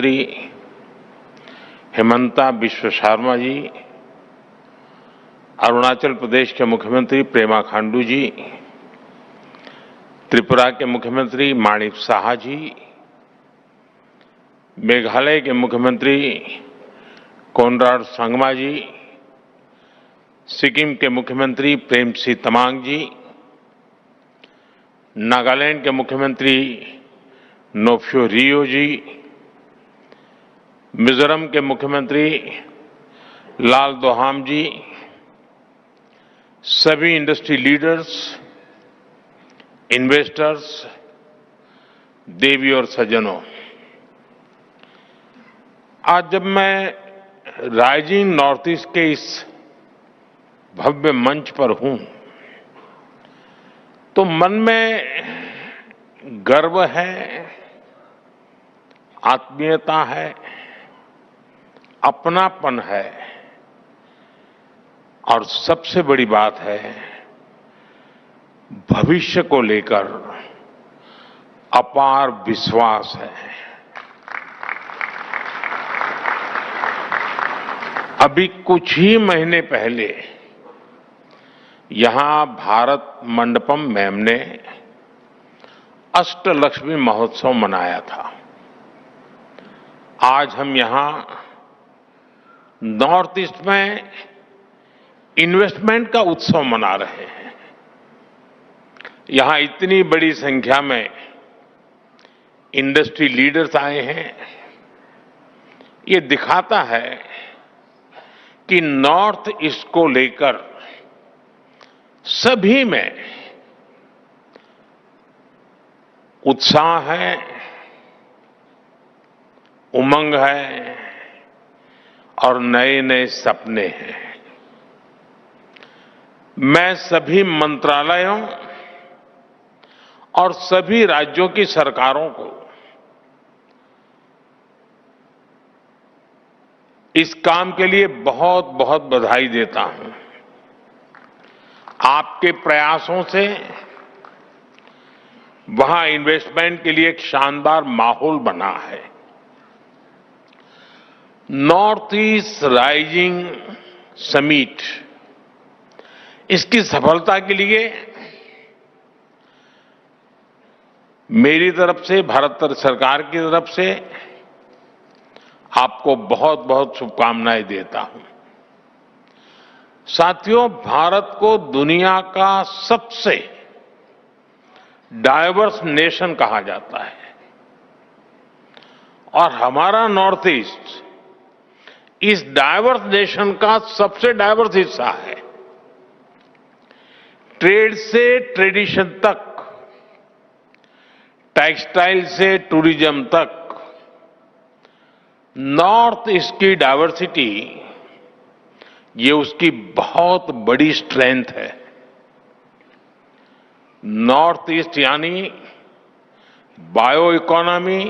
मुख्यमंत्री हेमंता बिश्व शर्मा जी, अरुणाचल प्रदेश के मुख्यमंत्री पेमा खांडू जी, त्रिपुरा के मुख्यमंत्री माणिक साहा जी, मेघालय के मुख्यमंत्री कोनराड संगमा जी, सिक्किम के मुख्यमंत्री प्रेमसिंह तमांग जी, नागालैंड के मुख्यमंत्री नोफ्यो रियो जी, मिजोरम के मुख्यमंत्री लालदोहाम जी, सभी इंडस्ट्री लीडर्स, इन्वेस्टर्स, देवी और सज्जनों, आज जब मैं राइजिंग नॉर्थ ईस्ट के इस भव्य मंच पर हूं तो मन में गर्व है, आत्मीयता है, अपनापन है और सबसे बड़ी बात है भविष्य को लेकर अपार विश्वास है। अभी कुछ ही महीने पहले यहां भारत मंडपम मैम ने अष्टलक्ष्मी महोत्सव मनाया था। आज हम यहां नॉर्थ ईस्ट में इन्वेस्टमेंट का उत्सव मना रहे हैं। यहां इतनी बड़ी संख्या में इंडस्ट्री लीडर्स आए हैं। ये दिखाता है कि नॉर्थ ईस्ट को लेकर सभी में उत्साह है, उमंग है और नए नए सपने हैं। मैं सभी मंत्रालयों और सभी राज्यों की सरकारों को इस काम के लिए बहुत बहुत बधाई देता हूं। आपके प्रयासों से वहां इन्वेस्टमेंट के लिए एक शानदार माहौल बना है। नॉर्थ ईस्ट राइजिंग समिट, इसकी सफलता के लिए मेरी तरफ से, भारत सरकार की तरफ से आपको बहुत बहुत शुभकामनाएं देता हूं। साथियों, भारत को दुनिया का सबसे डाइवर्स नेशन कहा जाता है और हमारा नॉर्थ ईस्ट इस डाइवर्स नेशन का सबसे डाइवर्स हिस्सा है। ट्रेड से ट्रेडिशन तक, टेक्सटाइल से टूरिज्म तक, नॉर्थ ईस्ट की डाइवर्सिटी ये उसकी बहुत बड़ी स्ट्रेंथ है। नॉर्थ ईस्ट यानी बायो इकोनॉमी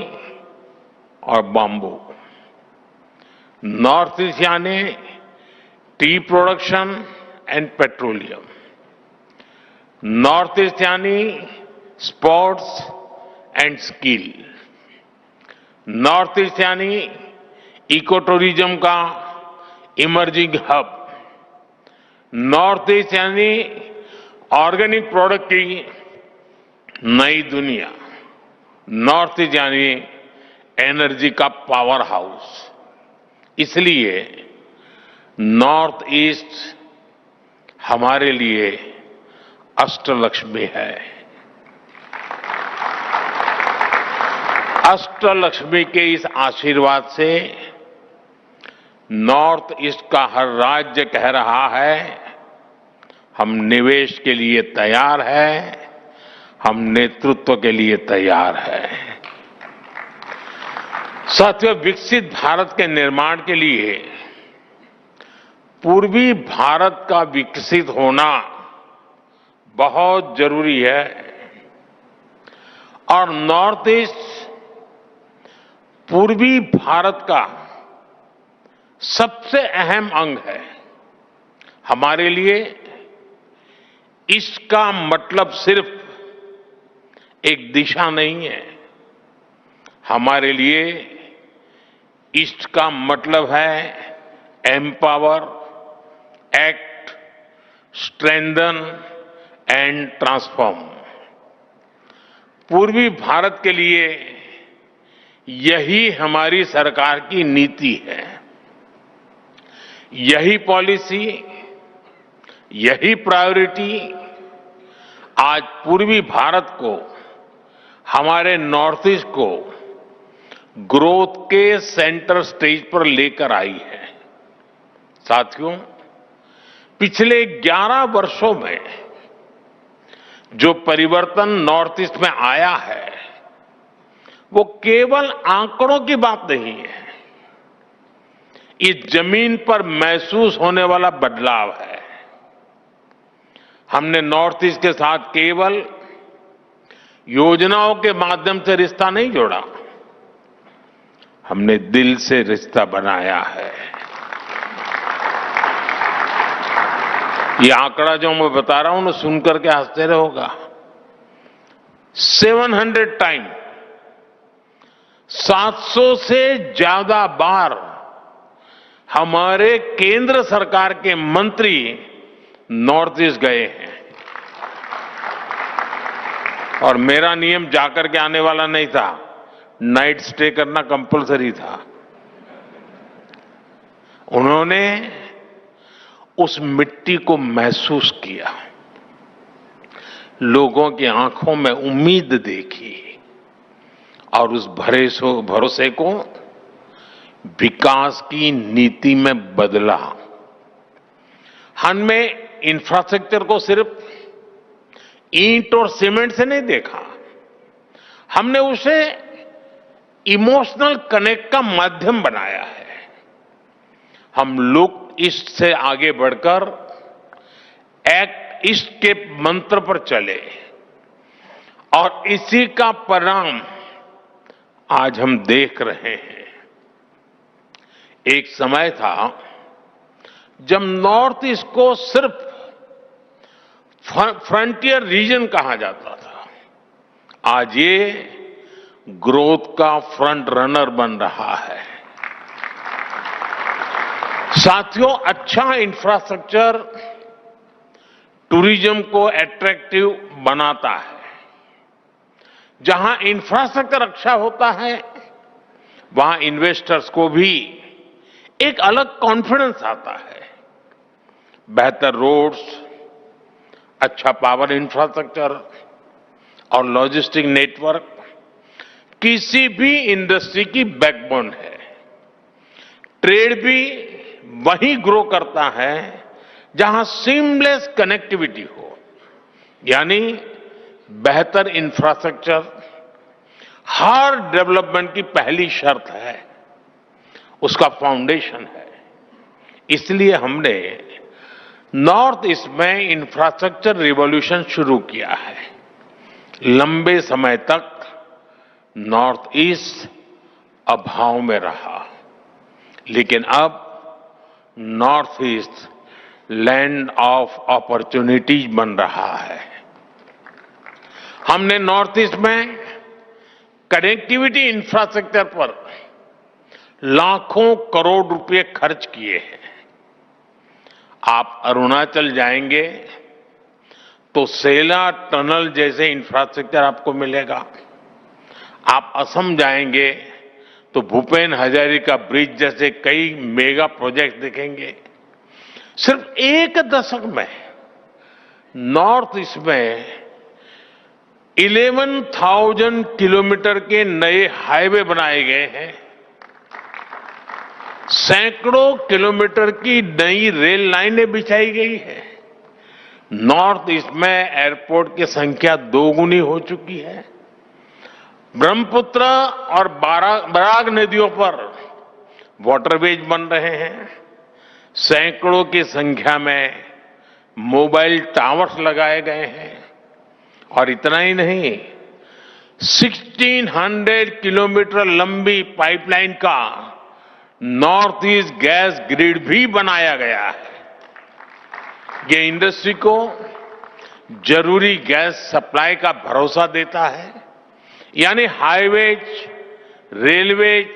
और बाम्बू, नॉर्थ ईस्ट यानी tea production and petroleum, north east यानी sports and skill, north east यानी इको टूरिज्म का इमर्जिंग हब, नॉर्थ ईस्ट यानी ऑर्गेनिक प्रोडक्ट की नई दुनिया, नॉर्थ ईस्ट यानी एनर्जी का पावर हाउस। इसलिए नॉर्थ ईस्ट हमारे लिए अष्टलक्ष्मी है। अष्टलक्ष्मी के इस आशीर्वाद से नॉर्थ ईस्ट का हर राज्य कह रहा है हम निवेश के लिए तैयार हैं, हम नेतृत्व के लिए तैयार हैं। साथियों, विकसित भारत के निर्माण के लिए पूर्वी भारत का विकसित होना बहुत जरूरी है और नॉर्थ ईस्ट पूर्वी भारत का सबसे अहम अंग है। हमारे लिए इसका मतलब सिर्फ एक दिशा नहीं है, हमारे लिए ईस्ट का मतलब है empower, act, strengthen and transform. पूर्वी भारत के लिए यही हमारी सरकार की नीति है। यही पॉलिसी, यही प्रायोरिटी आज पूर्वी भारत को, हमारे नॉर्थ ईस्ट को ग्रोथ के सेंटर स्टेज पर लेकर आई है। साथियों, पिछले 11 वर्षों में जो परिवर्तन नॉर्थ ईस्ट में आया है, वो केवल आंकड़ों की बात नहीं है। इस जमीन पर महसूस होने वाला बदलाव है। हमने नॉर्थ ईस्ट के साथ केवल योजनाओं के माध्यम से रिश्ता नहीं जोड़ा, हमने दिल से रिश्ता बनाया है। ये आंकड़ा जो मैं बता रहा हूं ना, सुनकर के आश्चर्य होगा। 700 टाइम, 700 से ज्यादा बार हमारे केंद्र सरकार के मंत्री नॉर्थ ईस्ट गए हैं। और मेरा नियम जाकर के आने वाला नहीं था, नाइट स्टे करना कंपलसरी था। उन्होंने उस मिट्टी को महसूस किया, लोगों की आंखों में उम्मीद देखी और उस भरोसे को विकास की नीति में बदला। हमने इंफ्रास्ट्रक्चर को सिर्फ ईंट और सीमेंट से नहीं देखा, हमने उसे इमोशनल कनेक्ट का माध्यम बनाया है। हम लुक ईस्ट से आगे बढ़कर एक्ट ईस्ट के मंत्र पर चले और इसी का परिणाम आज हम देख रहे हैं। एक समय था जब नॉर्थ ईस्ट को सिर्फ फ्रंटियर रीजन कहा जाता था, आज ये ग्रोथ का फ्रंट रनर बन रहा है। साथियों, अच्छा इंफ्रास्ट्रक्चर टूरिज्म को अट्रैक्टिव बनाता है। जहां इंफ्रास्ट्रक्चर अच्छा होता है, वहां इन्वेस्टर्स को भी एक अलग कॉन्फिडेंस आता है। बेहतर रोड्स, अच्छा पावर इंफ्रास्ट्रक्चर और लॉजिस्टिक नेटवर्क किसी भी इंडस्ट्री की बैकबोन है। ट्रेड भी वहीं ग्रो करता है जहां सीमलेस कनेक्टिविटी हो, यानी बेहतर इंफ्रास्ट्रक्चर हर डेवलपमेंट की पहली शर्त है, उसका फाउंडेशन है। इसलिए हमने नॉर्थ ईस्ट में इंफ्रास्ट्रक्चर रिवॉल्यूशन शुरू किया है। लंबे समय तक नॉर्थ ईस्ट अभाव में रहा, लेकिन अब north east land of opportunities बन रहा है। हमने नॉर्थ ईस्ट में कनेक्टिविटी इंफ्रास्ट्रक्चर पर लाखों करोड़ रुपए खर्च किए हैं। आप अरुणाचल जाएंगे तो सेला टनल जैसे इंफ्रास्ट्रक्चर आपको मिलेगा। आप असम जाएंगे तो भूपेन हजारिका ब्रिज जैसे कई मेगा प्रोजेक्ट दिखेंगे। सिर्फ एक दशक में नॉर्थ ईस्ट में 11,000 किलोमीटर के नए हाईवे बनाए गए हैं। सैकड़ों किलोमीटर की नई रेल लाइनें बिछाई गई है। नॉर्थ ईस्ट में एयरपोर्ट की संख्या दोगुनी हो चुकी है। ब्रह्मपुत्र और बराग नदियों पर वाटरवेज बन रहे हैं। सैकड़ों की संख्या में मोबाइल टावर्स लगाए गए हैं। और इतना ही नहीं, 1600 किलोमीटर लंबी पाइपलाइन का नॉर्थ ईस्ट गैस ग्रिड भी बनाया गया है। ये इंडस्ट्री को जरूरी गैस सप्लाई का भरोसा देता है। यानी हाईवेज, रेलवेज,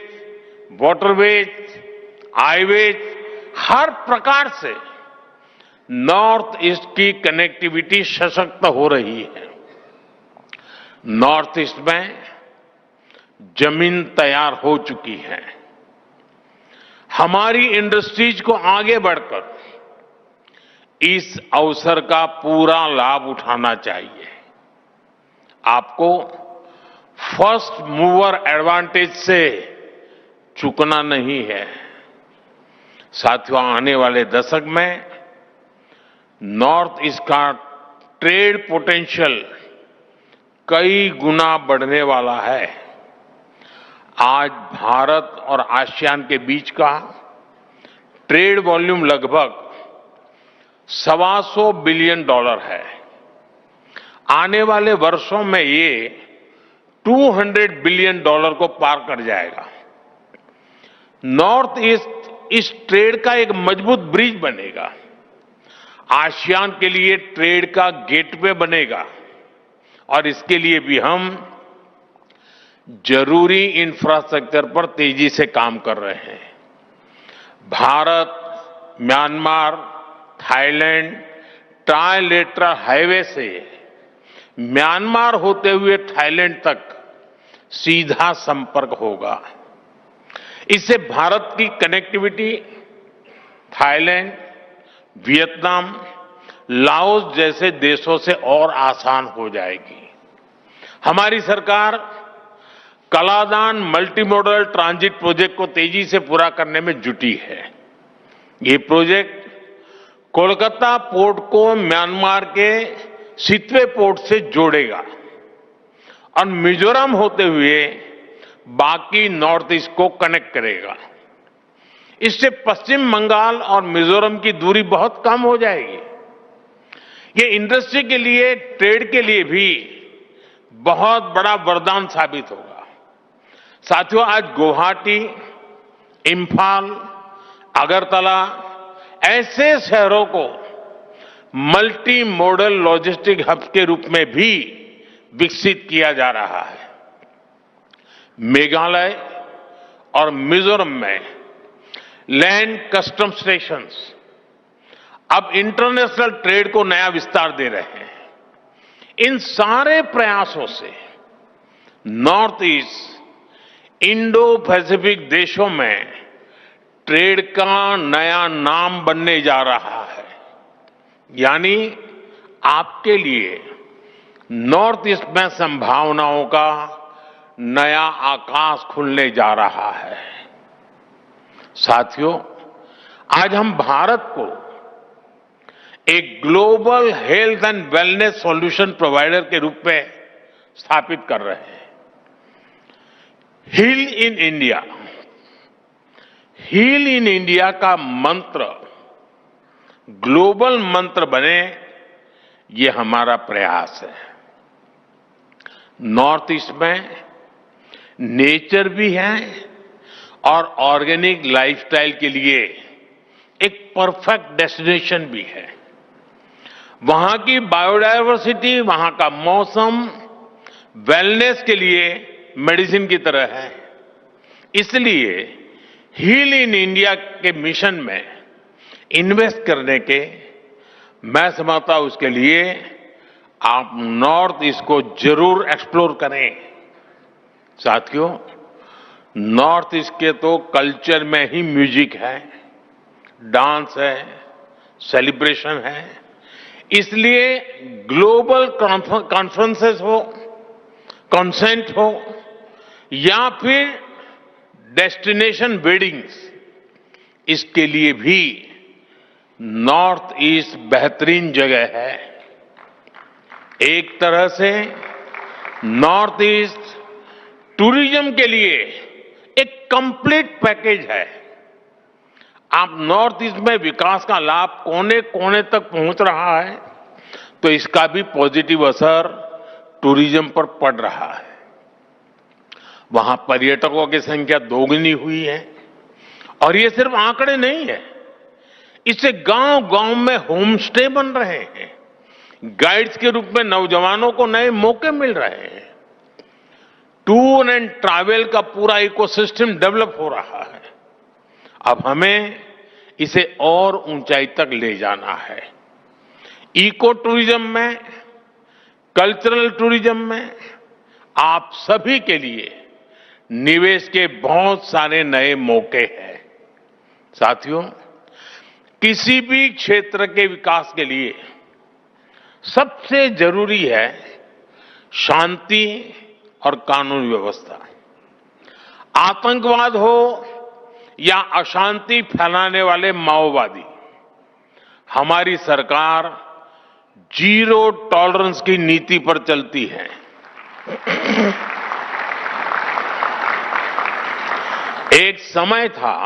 वाटरवेज, हाईवेज, हर प्रकार से नॉर्थ ईस्ट की कनेक्टिविटी सशक्त हो रही है। नॉर्थ ईस्ट में जमीन तैयार हो चुकी है। हमारी इंडस्ट्रीज को आगे बढ़कर इस अवसर का पूरा लाभ उठाना चाहिए। आपको फर्स्ट मूवर एडवांटेज से चूकना नहीं है। साथियों, आने वाले दशक में नॉर्थ ईस्ट का ट्रेड पोटेंशियल कई गुना बढ़ने वाला है। आज भारत और आसियान के बीच का ट्रेड वॉल्यूम लगभग $125 बिलियन है। आने वाले वर्षों में ये $200 बिलियन को पार कर जाएगा। नॉर्थ ईस्ट इस ट्रेड का एक मजबूत ब्रिज बनेगा, आसियान के लिए ट्रेड का गेटवे बनेगा और इसके लिए भी हम जरूरी इंफ्रास्ट्रक्चर पर तेजी से काम कर रहे हैं। Bharat, Myanmar, Thailand trilateral highway से म्यांमार होते हुए थाईलैंड तक सीधा संपर्क होगा। इससे भारत की कनेक्टिविटी थाईलैंड, वियतनाम, लाओस जैसे देशों से और आसान हो जाएगी। हमारी सरकार Kaladan multi modal transit project को तेजी से पूरा करने में जुटी है। ये प्रोजेक्ट कोलकाता पोर्ट को म्यांमार के सितवे पोर्ट से जोड़ेगा और मिजोरम होते हुए बाकी नॉर्थ ईस्ट को कनेक्ट करेगा। इससे पश्चिम बंगाल और मिजोरम की दूरी बहुत कम हो जाएगी। ये इंडस्ट्री के लिए, ट्रेड के लिए भी बहुत बड़ा वरदान साबित होगा। साथियों, आज गुवाहाटी, इंफाल, अगरतला ऐसे शहरों को मल्टी मॉडल लॉजिस्टिक हब के रूप में भी विकसित किया जा रहा है। मेघालय और मिजोरम में लैंड कस्टम स्टेशंस अब इंटरनेशनल ट्रेड को नया विस्तार दे रहे हैं। इन सारे प्रयासों से नॉर्थ ईस्ट इंडो पैसिफिक देशों में ट्रेड का नया नाम बनने जा रहा है। यानी आपके लिए नॉर्थ ईस्ट में संभावनाओं का नया आकाश खुलने जा रहा है। साथियों, आज हम भारत को एक global health and wellness solution provider के रूप में स्थापित कर रहे हैं। Heal in India, heal in India का मंत्र ग्लोबल मंत्र बने, ये हमारा प्रयास है। नॉर्थ ईस्ट में नेचर भी है और ऑर्गेनिक लाइफस्टाइल के लिए एक परफेक्ट डेस्टिनेशन भी है। वहां की बायोडायवर्सिटी, वहां का मौसम वेलनेस के लिए मेडिसिन की तरह है। इसलिए हील इन इंडिया के मिशन में इन्वेस्ट करने के मैं समझता हूं, उसके लिए आप नॉर्थ ईस्ट को जरूर एक्सप्लोर करें। साथियों, नॉर्थ ईस्ट के तो कल्चर में ही म्यूजिक है, डांस है, सेलिब्रेशन है। इसलिए ग्लोबल कॉन्फ्रेंसेस हो, कॉन्सेंट हो या फिर डेस्टिनेशन वेडिंग्स, इसके लिए भी नॉर्थ ईस्ट बेहतरीन जगह है। एक तरह से नॉर्थ ईस्ट टूरिज्म के लिए एक कंप्लीट पैकेज है। आप नॉर्थ ईस्ट में विकास का लाभ कोने कोने तक पहुंच रहा है, तो इसका भी पॉजिटिव असर टूरिज्म पर पड़ रहा है। वहां पर्यटकों की संख्या दोगुनी हुई है और ये सिर्फ आंकड़े नहीं है, इससे गांव-गांव में होम स्टे बन रहे हैं। गाइड्स के रूप में नौजवानों को नए मौके मिल रहे हैं। टूर एंड ट्रैवल का पूरा इकोसिस्टम डेवलप हो रहा है। अब हमें इसे और ऊंचाई तक ले जाना है। इको टूरिज्म में, कल्चरल टूरिज्म में आप सभी के लिए निवेश के बहुत सारे नए मौके हैं। साथियों, किसी भी क्षेत्र के विकास के लिए सबसे जरूरी है शांति और कानून व्यवस्था। आतंकवाद हो या अशांति फैलाने वाले माओवादी, हमारी सरकार जीरो टॉलरेंस की नीति पर चलती है। एक समय था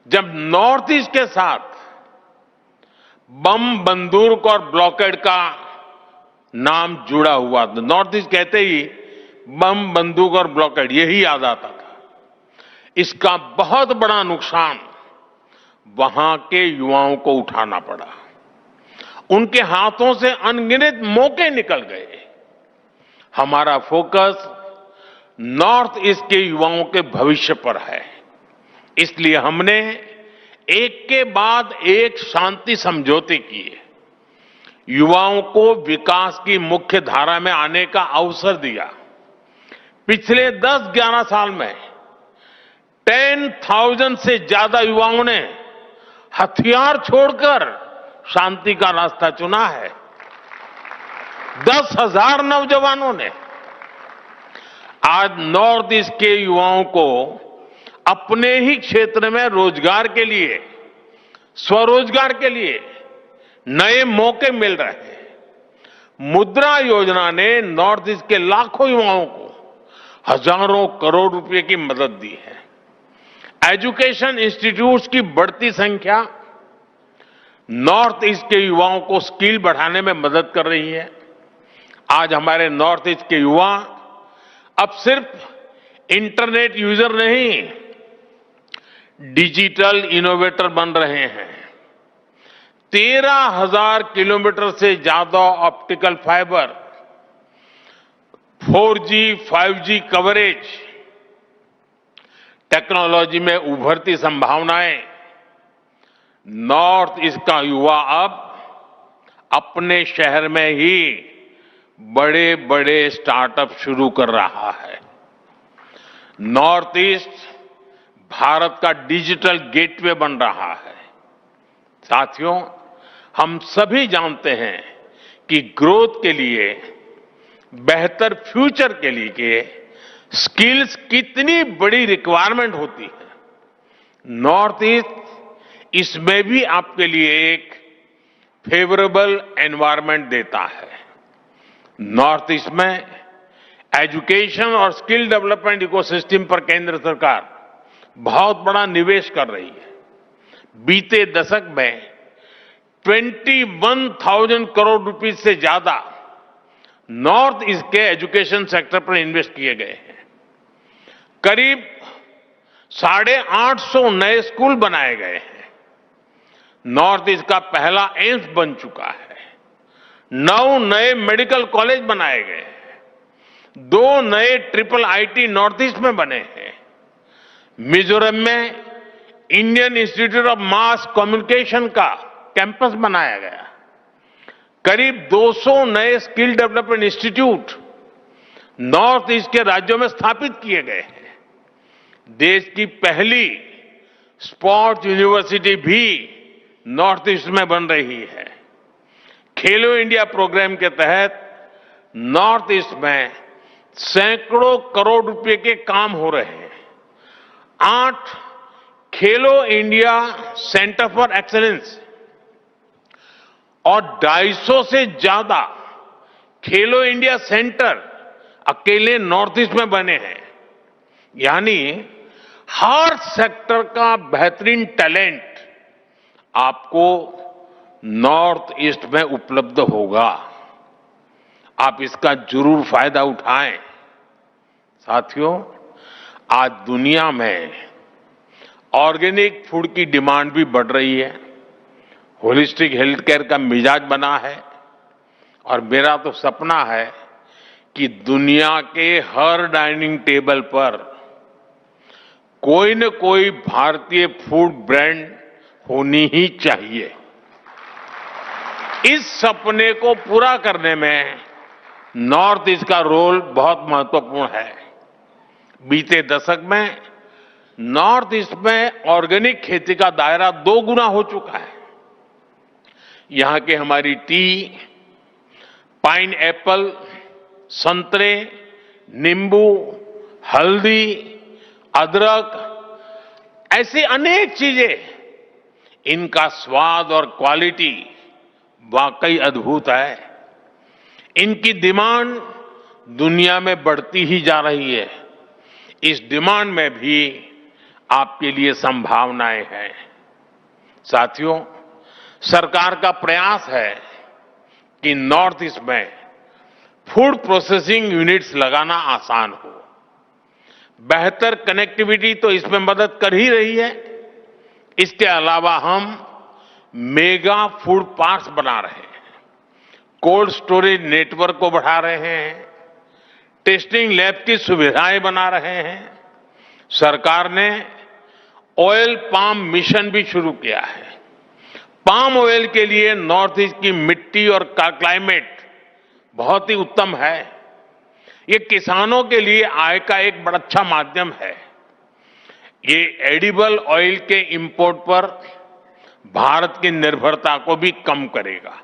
जब नॉर्थ ईस्ट के साथ बम, बंदूक और ब्लॉकेड का नाम जुड़ा हुआ था। नॉर्थ ईस्ट कहते ही बम, बंदूक और ब्लॉकेड यही याद आता था। इसका बहुत बड़ा नुकसान वहां के युवाओं को उठाना पड़ा। उनके हाथों से अनगिनत मौके निकल गए। हमारा फोकस नॉर्थ ईस्ट के युवाओं के भविष्य पर है। इसलिए हमने एक के बाद एक शांति समझौते किए, युवाओं को विकास की मुख्य धारा में आने का अवसर दिया। पिछले 10-11 साल में 10,000 से ज्यादा युवाओं ने हथियार छोड़कर शांति का रास्ता चुना है। 10,000 नौजवानों ने। आज नॉर्थ ईस्ट के युवाओं को अपने ही क्षेत्र में रोजगार के लिए, स्वरोजगार के लिए नए मौके मिल रहे हैं। मुद्रा योजना ने नॉर्थ ईस्ट के लाखों युवाओं को हजारों करोड़ रुपए की मदद दी है। एजुकेशन इंस्टीट्यूट्स की बढ़ती संख्या नॉर्थ ईस्ट के युवाओं को स्किल बढ़ाने में मदद कर रही है। आज हमारे नॉर्थ ईस्ट के युवा अब सिर्फ इंटरनेट यूजर नहीं, डिजिटल इनोवेटर बन रहे हैं। 13,000 किलोमीटर से ज्यादा optical fibre, 4G, 5G coverage, technology में उभरती संभावनाएं। नॉर्थ ईस्ट का युवा अब अपने शहर में ही बड़े बड़े स्टार्टअप शुरू कर रहा है। नॉर्थ ईस्ट भारत का डिजिटल गेटवे बन रहा है। साथियों, हम सभी जानते हैं कि ग्रोथ के लिए, बेहतर फ्यूचर के लिए स्किल्स कितनी बड़ी रिक्वायरमेंट होती है। नॉर्थ ईस्ट इसमें भी आपके लिए एक फेवरेबल एनवायरनमेंट देता है। नॉर्थ ईस्ट में एजुकेशन और स्किल डेवलपमेंट इकोसिस्टम पर केंद्र सरकार बहुत बड़ा निवेश कर रही है। बीते दशक में 21,000 करोड़ रुपए से ज्यादा नॉर्थ ईस्ट के एजुकेशन सेक्टर पर इन्वेस्ट किए गए हैं। करीब 850 नए स्कूल बनाए गए हैं। नॉर्थ ईस्ट का पहला एम्स बन चुका है। 9 नए मेडिकल कॉलेज बनाए गए हैं। 2 नए ट्रिपल आईटी नॉर्थ ईस्ट में बने हैं। मिजोरम में Indian institute of mass communication का कैंपस बनाया गया। करीब 200 नए skill development institute north east के राज्यों में स्थापित किए गए हैं। देश की पहली स्पोर्ट्स यूनिवर्सिटी भी नॉर्थ ईस्ट में बन रही है। खेलो इंडिया प्रोग्राम के तहत नॉर्थ ईस्ट में सैकड़ों करोड़ रुपए के काम हो रहे हैं। 8 खेलो इंडिया सेंटर फॉर एक्सीलेंस और 250 से ज्यादा खेलो इंडिया सेंटर अकेले नॉर्थ ईस्ट में बने हैं। यानी हर सेक्टर का बेहतरीन टैलेंट आपको नॉर्थ ईस्ट में उपलब्ध होगा। आप इसका जरूर फायदा उठाएं। साथियों, आज दुनिया में ऑर्गेनिक फूड की डिमांड भी बढ़ रही है। होलिस्टिक हेल्थ केयर का मिजाज बना है और मेरा तो सपना है कि दुनिया के हर डाइनिंग टेबल पर कोई न कोई भारतीय फूड ब्रांड होनी ही चाहिए। इस सपने को पूरा करने में नॉर्थ ईस्ट का रोल बहुत महत्वपूर्ण है। बीते दशक में नॉर्थ ईस्ट में ऑर्गेनिक खेती का दायरा 2 गुना हो चुका है। यहां के हमारी टी, पाइन एप्पल, संतरे, नींबू, हल्दी, अदरक, ऐसी अनेक चीजें, इनका स्वाद और क्वालिटी वाकई अद्भुत है। इनकी डिमांड दुनिया में बढ़ती ही जा रही है। इस डिमांड में भी आपके लिए संभावनाएं हैं। साथियों, सरकार का प्रयास है कि नॉर्थ ईस्ट में फूड प्रोसेसिंग यूनिट्स लगाना आसान हो। बेहतर कनेक्टिविटी तो इसमें मदद कर ही रही है। इसके अलावा हम मेगा फूड पार्क्स बना रहे हैं, कोल्ड स्टोरेज नेटवर्क को बढ़ा रहे हैं, टेस्टिंग लैब की सुविधाएं बना रहे हैं। सरकार ने ऑयल पाम मिशन भी शुरू किया है। पाम ऑयल के लिए नॉर्थ ईस्ट की मिट्टी और क्लाइमेट बहुत ही उत्तम है। ये किसानों के लिए आय का एक बड़ा अच्छा माध्यम है। ये एडिबल ऑयल के इंपोर्ट पर भारत की निर्भरता को भी कम करेगा।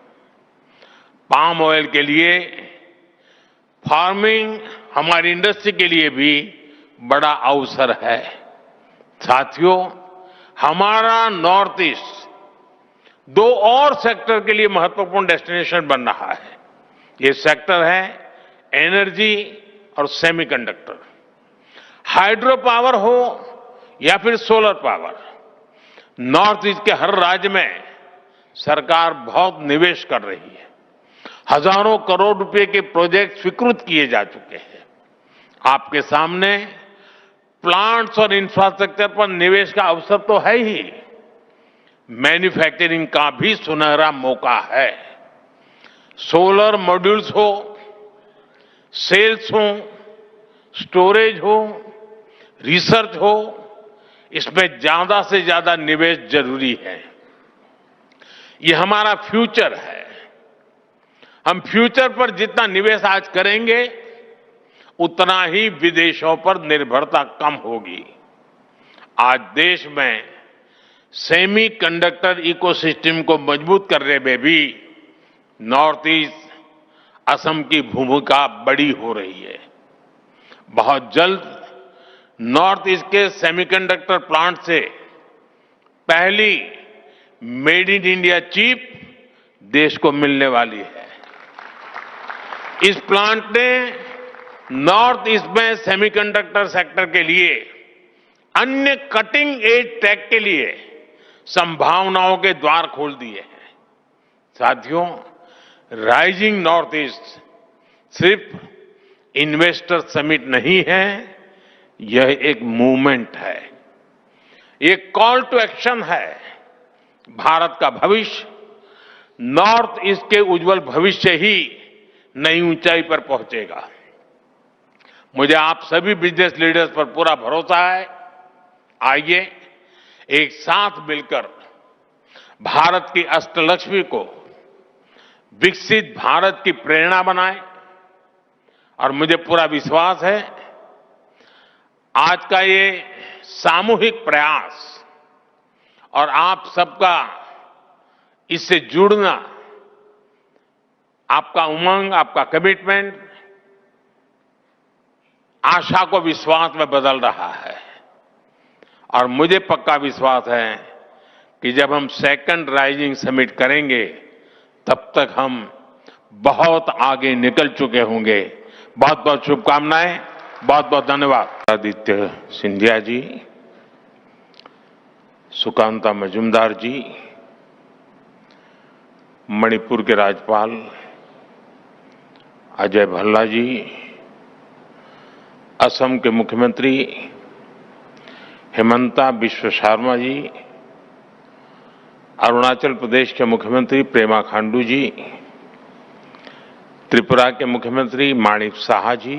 पाम ऑयल के लिए फार्मिंग हमारी इंडस्ट्री के लिए भी बड़ा अवसर है। साथियों, हमारा नॉर्थ ईस्ट 2 और सेक्टर के लिए महत्वपूर्ण डेस्टिनेशन बन रहा है। ये सेक्टर है एनर्जी और सेमीकंडक्टर। हाइड्रो पावर हो या फिर सोलर पावर, नॉर्थ ईस्ट के हर राज्य में सरकार बहुत निवेश कर रही है। हजारों करोड़ रुपए के प्रोजेक्ट स्वीकृत किए जा चुके हैं। आपके सामने प्लांट्स और इंफ्रास्ट्रक्चर पर निवेश का अवसर तो है ही, मैन्युफैक्चरिंग का भी सुनहरा मौका है। सोलर मॉड्यूल्स हो, सेल्स हो, स्टोरेज हो, रिसर्च हो, इसमें ज्यादा से ज्यादा निवेश जरूरी है। ये हमारा फ्यूचर है। हम फ्यूचर पर जितना निवेश आज करेंगे, उतना ही विदेशों पर निर्भरता कम होगी। आज देश में सेमीकंडक्टर इकोसिस्टम को मजबूत करने में भी नॉर्थ ईस्ट, असम की भूमिका बड़ी हो रही है। बहुत जल्द नॉर्थ ईस्ट के सेमीकंडक्टर प्लांट से पहली मेड इन इंडिया चिप देश को मिलने वाली है। इस प्लांट ने नॉर्थ ईस्ट में सेमीकंडक्टर सेक्टर के लिए अन्य कटिंग एज टेक के लिए संभावनाओं के द्वार खोल दिए हैं। साथियों, राइजिंग नॉर्थ ईस्ट सिर्फ इन्वेस्टर समिट नहीं है, यह एक मूवमेंट है, एक कॉल टू एक्शन है। भारत का भविष्य नॉर्थ ईस्ट के उज्जवल भविष्य ही नई ऊंचाई पर पहुंचेगा। मुझे आप सभी बिजनेस लीडर्स पर पूरा भरोसा है। आइए एक साथ मिलकर भारत की अष्टलक्ष्मी को विकसित भारत की प्रेरणा बनाएं। और मुझे पूरा विश्वास है, आज का ये सामूहिक प्रयास और आप सबका इससे जुड़ना, आपका उमंग, आपका कमिटमेंट आशा को विश्वास में बदल रहा है। और मुझे पक्का विश्वास है कि जब हम सेकंड राइजिंग समिट करेंगे, तब तक हम बहुत आगे निकल चुके होंगे। बहुत बहुत शुभकामनाएं, बहुत बहुत धन्यवाद। आदित्य सिंधिया जी, सुकांता मजूमदार जी, मणिपुर के राज्यपाल अजय भल्ला जी, असम के मुख्यमंत्री हेमंता बिश्व शर्मा जी, अरुणाचल प्रदेश के मुख्यमंत्री पेमा खांडू जी, त्रिपुरा के मुख्यमंत्री माणिक साहा जी,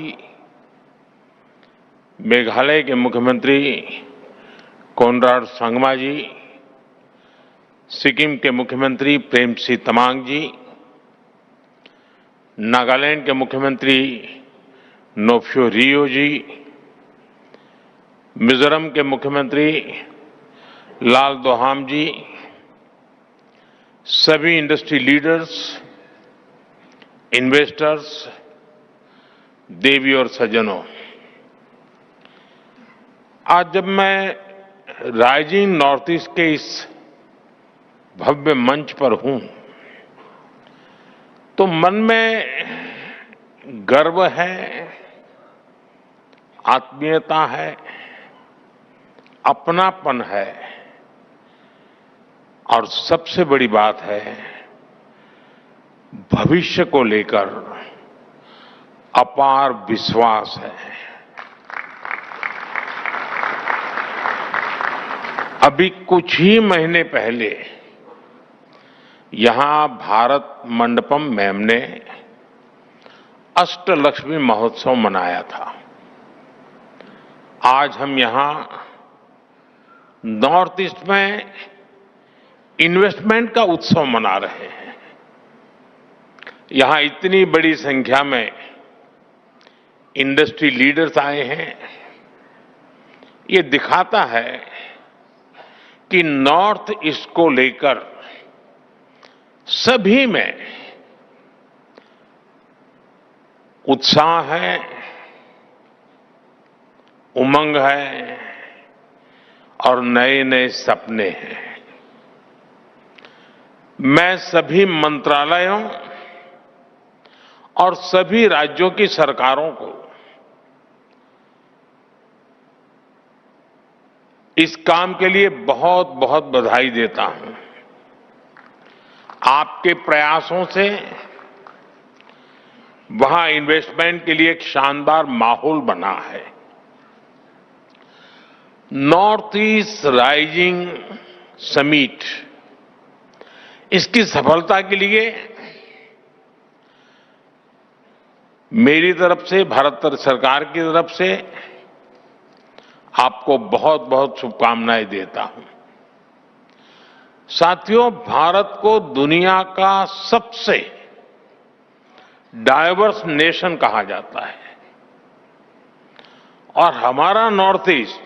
मेघालय के मुख्यमंत्री कोनराड संगमा जी, सिक्किम के मुख्यमंत्री प्रेमसिंह तमांग जी, नागालैंड के मुख्यमंत्री नोफ्यो रियो जी, मिजोरम के मुख्यमंत्री लालदोहाम जी, सभी इंडस्ट्री लीडर्स, इन्वेस्टर्स, देवी और सज्जनों, आज जब मैं राइजिंग नॉर्थ ईस्ट के इस भव्य मंच पर हूं तो मन में गर्व है, आत्मीयता है, अपनापन है और सबसे बड़ी बात है भविष्य को लेकर अपार विश्वास है। अभी कुछ ही महीने पहले यहां भारत मंडपम मैम ने अष्टलक्ष्मी महोत्सव मनाया था। आज हम यहां नॉर्थ ईस्ट में इन्वेस्टमेंट का उत्सव मना रहे हैं। यहां इतनी बड़ी संख्या में इंडस्ट्री लीडर्स आए हैं। ये दिखाता है कि नॉर्थ ईस्ट को लेकर सभी में उत्साह है, उमंग है और नए नए सपने हैं। मैं सभी मंत्रालयों और सभी राज्यों की सरकारों को इस काम के लिए बहुत बहुत बधाई देता हूं। आपके प्रयासों से वहां इन्वेस्टमेंट के लिए एक शानदार माहौल बना है। नॉर्थ ईस्ट राइजिंग समिट, इसकी सफलता के लिए मेरी तरफ से, भारत सरकार की तरफ से आपको बहुत बहुत शुभकामनाएं देता हूं। साथियों, भारत को दुनिया का सबसे डाइवर्स नेशन कहा जाता है और हमारा नॉर्थ ईस्ट